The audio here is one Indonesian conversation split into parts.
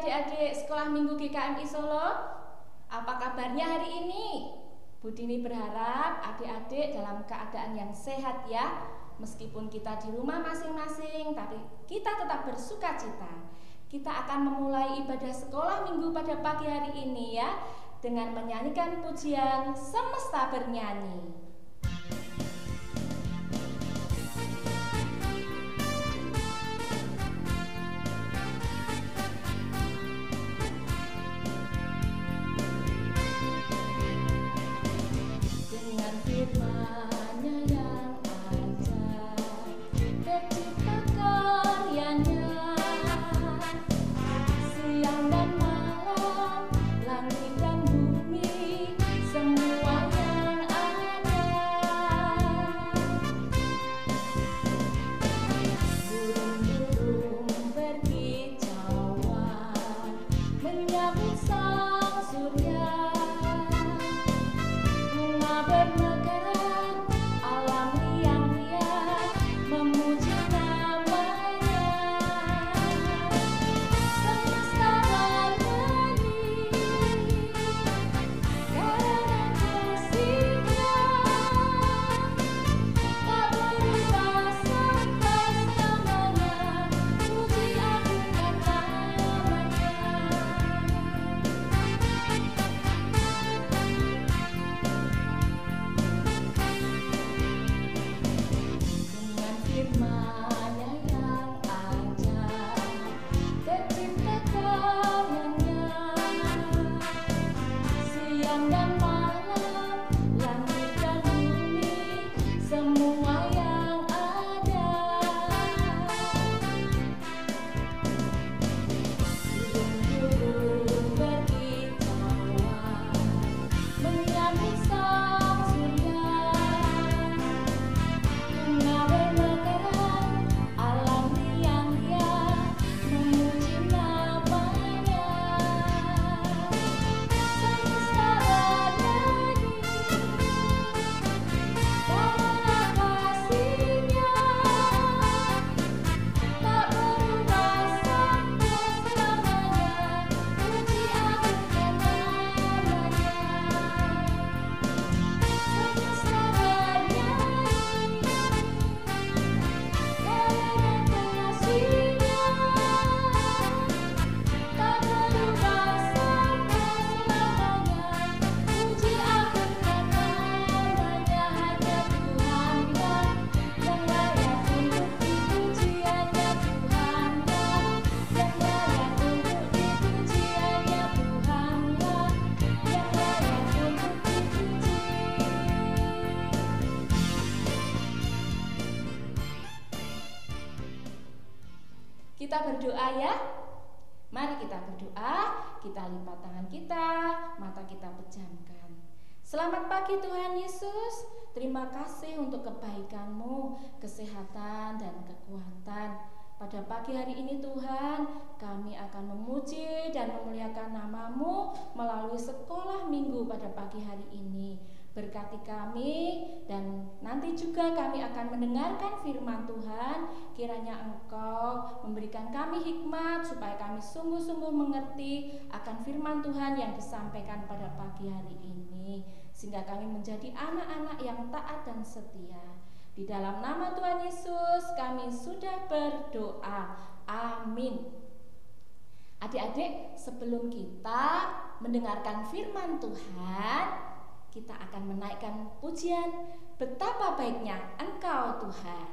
Adik-adik sekolah minggu GKMI Solo, apa kabarnya hari ini? Bu Dini berharap adik-adik dalam keadaan yang sehat ya. Meskipun kita di rumah masing-masing, tapi kita tetap bersuka cita. Kita akan memulai ibadah sekolah minggu pada pagi hari ini ya, dengan menyanyikan pujian Semesta Bernyanyi. Firman-Nya yang ajaib, tercipta karyanya, siang dan malam, langit dan bumi, semua yang ada. Burung-burung berkicauan, menyambut sang surya. Bermekaran, alam liang-liang memuji namanya. Semesta bernyanyi karena kasih-Nya, tak berubah sampai selamanya. Puji agungkan namanya. Firman-Nya yang ajaib, tercipta karyanya, siang dan malam, langit dan bumi, semua yang ada. Burung-burung berkicauan, menyambut sang surya. Bunga bermekaran, alam liang-liang memuji namanya. Semesta bernyanyi karena kasih-Nya, tak berubah sampai selamanya. Puji agungkan namanya. Semesta bernyanyi karena kasih-Nya, tak berubah sampai selamanya. Puji agungkan namanya. Hanya Tuhanlah yang layak untuk dipuji. Hanya Tuhanlah yang layak untuk dipuji. Hanya Tuhanlah yang layak untuk dipuji. Kita berdoa ya. Mari kita berdoa, kita lipat tangan kita, mata kita pejamkan. Selamat pagi Tuhan Yesus, terima kasih untuk kebaikan-Mu, kesehatan dan kekuatan. Pada pagi hari ini Tuhan, kami akan memuji dan memuliakan nama-Mu melalui sekolah minggu pada pagi hari ini. Berkati kami dan nanti juga kami akan mendengarkan firman Tuhan. Kiranya Engkau memberikan kami hikmat supaya kami sungguh-sungguh mengerti akan firman Tuhan yang disampaikan pada pagi hari ini, sehingga kami menjadi anak-anak yang taat dan setia. Di dalam nama Tuhan Yesus kami sudah berdoa. Amin. Adik-adik, sebelum kita mendengarkan firman Tuhan, kita akan menaikkan pujian Betapa Baiknya Engkau Tuhan.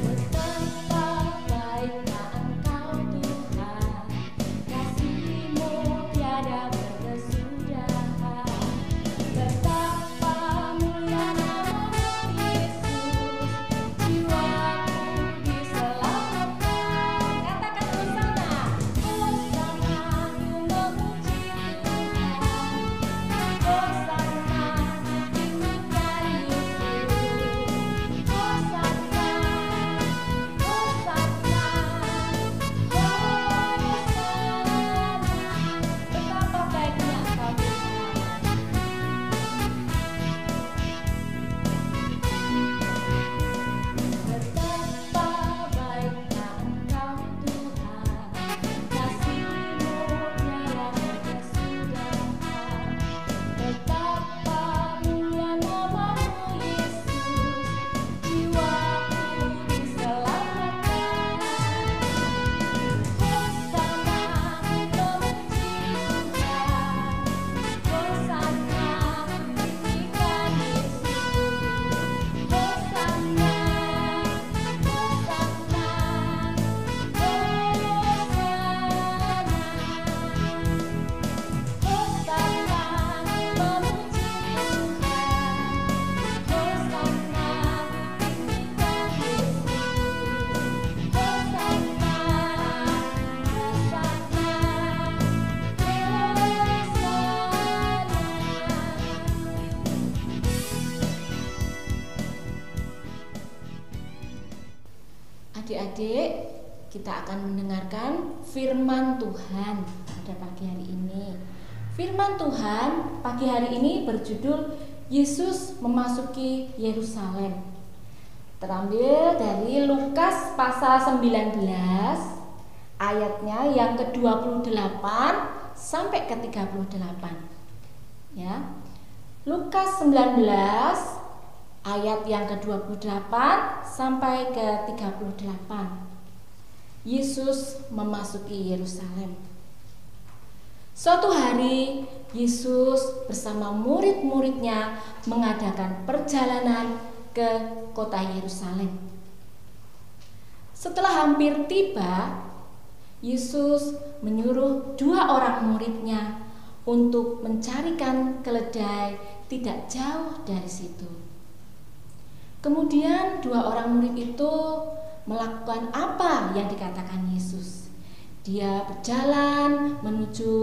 Betapa adik-adik, kita akan mendengarkan firman Tuhan pada pagi hari ini. Firman Tuhan pagi hari ini berjudul Yesus memasuki Yerusalem. Terambil dari Lukas pasal 19 ayatnya yang ke-28 sampai ke-38. Ya. Lukas 19 ayat yang ke-28 sampai ke-38. Yesus memasuki Yerusalem. Suatu hari Yesus bersama murid-muridnya mengadakan perjalanan ke kota Yerusalem. Setelah hampir tiba, Yesus menyuruh 2 orang muridnya untuk mencarikan keledai tidak jauh dari situ. Kemudian 2 orang murid itu melakukan apa yang dikatakan Yesus. Dia berjalan menuju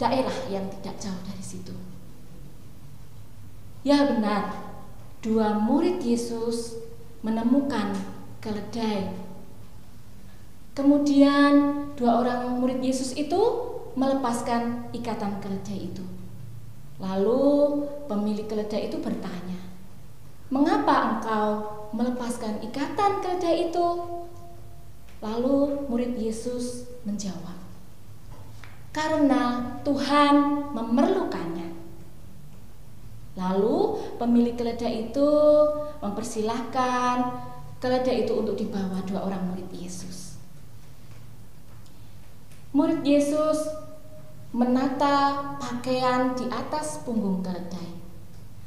daerah yang tidak jauh dari situ. Ya benar, 2 murid Yesus menemukan keledai. Kemudian 2 orang murid Yesus itu melepaskan ikatan keledai itu. Lalu pemilik keledai itu bertanya, "Mengapa engkau melepaskan ikatan keledai itu?" Lalu murid Yesus menjawab, "Karena Tuhan memerlukannya." Lalu pemilik keledai itu mempersilahkan keledai itu untuk dibawa 2 orang murid Yesus. Murid Yesus menata pakaian di atas punggung keledai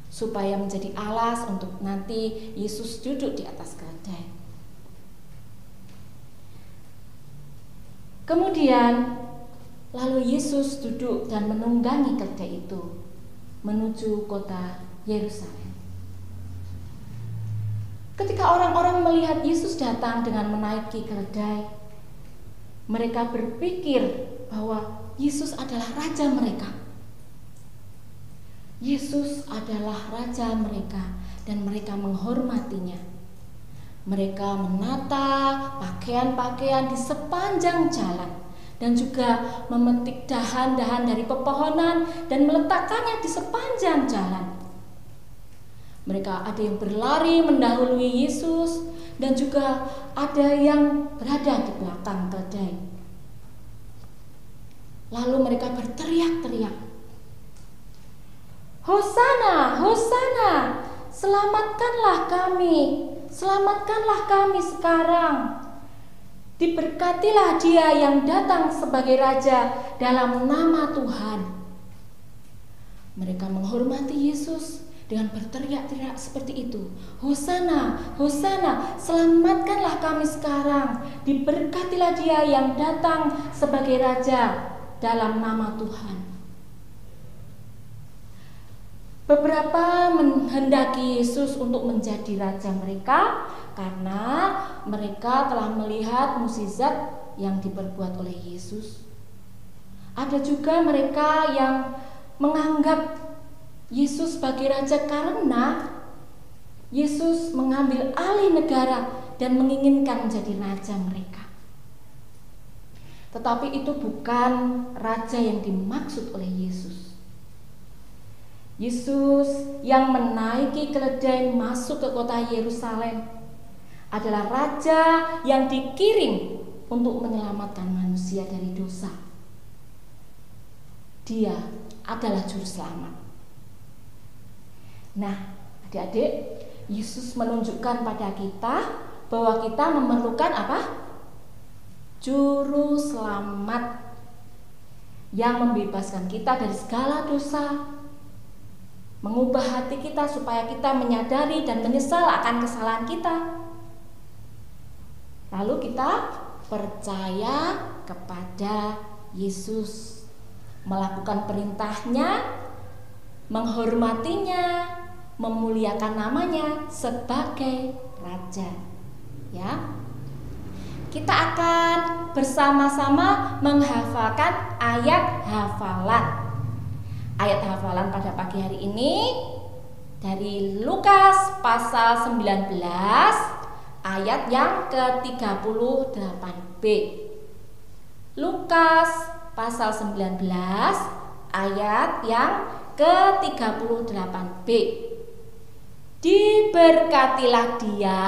supaya menjadi alas untuk nanti Yesus duduk di atas keledai. Kemudian lalu Yesus duduk dan menunggangi keledai itu menuju kota Yerusalem. Ketika orang-orang melihat Yesus datang dengan menaiki keledai, mereka berpikir bahwa Yesus adalah raja mereka. Yesus adalah raja mereka dan mereka menghormatinya. Mereka menata pakaian-pakaian di sepanjang jalan dan juga memetik dahan-dahan dari pepohonan dan meletakkannya di sepanjang jalan. Mereka ada yang berlari mendahului Yesus dan juga ada yang berada di belakang keledai. Lalu mereka berteriak-teriak, "Hosana, Hosana, selamatkanlah kami sekarang. Diberkatilah Dia yang datang sebagai Raja dalam nama Tuhan." Mereka menghormati Yesus dengan berteriak-teriak seperti itu, "Hosana, Hosana, selamatkanlah kami sekarang. Diberkatilah Dia yang datang sebagai Raja dalam nama Tuhan." Beberapa menghendaki Yesus untuk menjadi raja mereka karena mereka telah melihat mukjizat yang diperbuat oleh Yesus. Ada juga mereka yang menganggap Yesus sebagai raja karena Yesus mengambil alih negara dan menginginkan menjadi raja mereka. Tetapi itu bukan raja yang dimaksud oleh Yesus. Yesus yang menaiki keledai masuk ke kota Yerusalem adalah raja yang dikirim untuk menyelamatkan manusia dari dosa. Dia adalah juru selamat. Nah, adik-adik, Yesus menunjukkan pada kita bahwa kita memerlukan apa? Juru selamat yang membebaskan kita dari segala dosa, mengubah hati kita supaya kita menyadari dan menyesal akan kesalahan kita. Lalu kita percaya kepada Yesus, melakukan perintahnya, menghormatinya, memuliakan namanya sebagai Raja. Ya, kita akan bersama-sama menghafalkan ayat hafalan. Ayat hafalan pada pagi hari ini dari Lukas pasal 19 ayat yang ke-38b. Lukas pasal 19 ayat yang ke-38b. Diberkatilah dia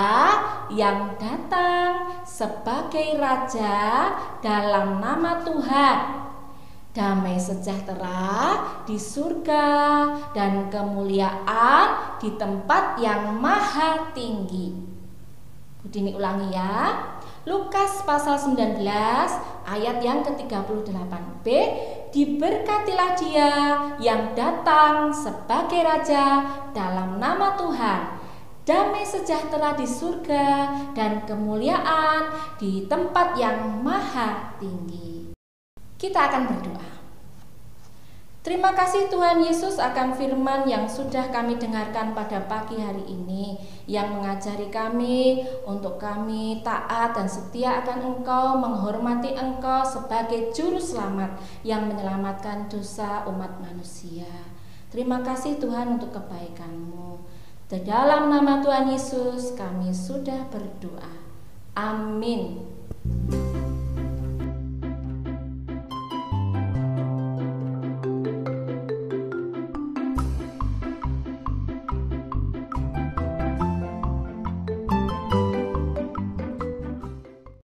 yang datang sebagai raja dalam nama Tuhan. Damai sejahtera di surga dan kemuliaan di tempat yang maha tinggi. Budini ulangi ya. Lukas pasal 19 ayat yang ke-38b. Diberkatilah dia yang datang sebagai raja dalam nama Tuhan. Damai sejahtera di surga dan kemuliaan di tempat yang maha tinggi. Kita akan berdoa. Terima kasih Tuhan Yesus akan firman yang sudah kami dengarkan pada pagi hari ini, yang mengajari kami untuk kami taat dan setia akan Engkau, menghormati Engkau sebagai juru selamat yang menyelamatkan dosa umat manusia. Terima kasih Tuhan untuk kebaikan-Mu. Di dalam nama Tuhan Yesus kami sudah berdoa. Amin.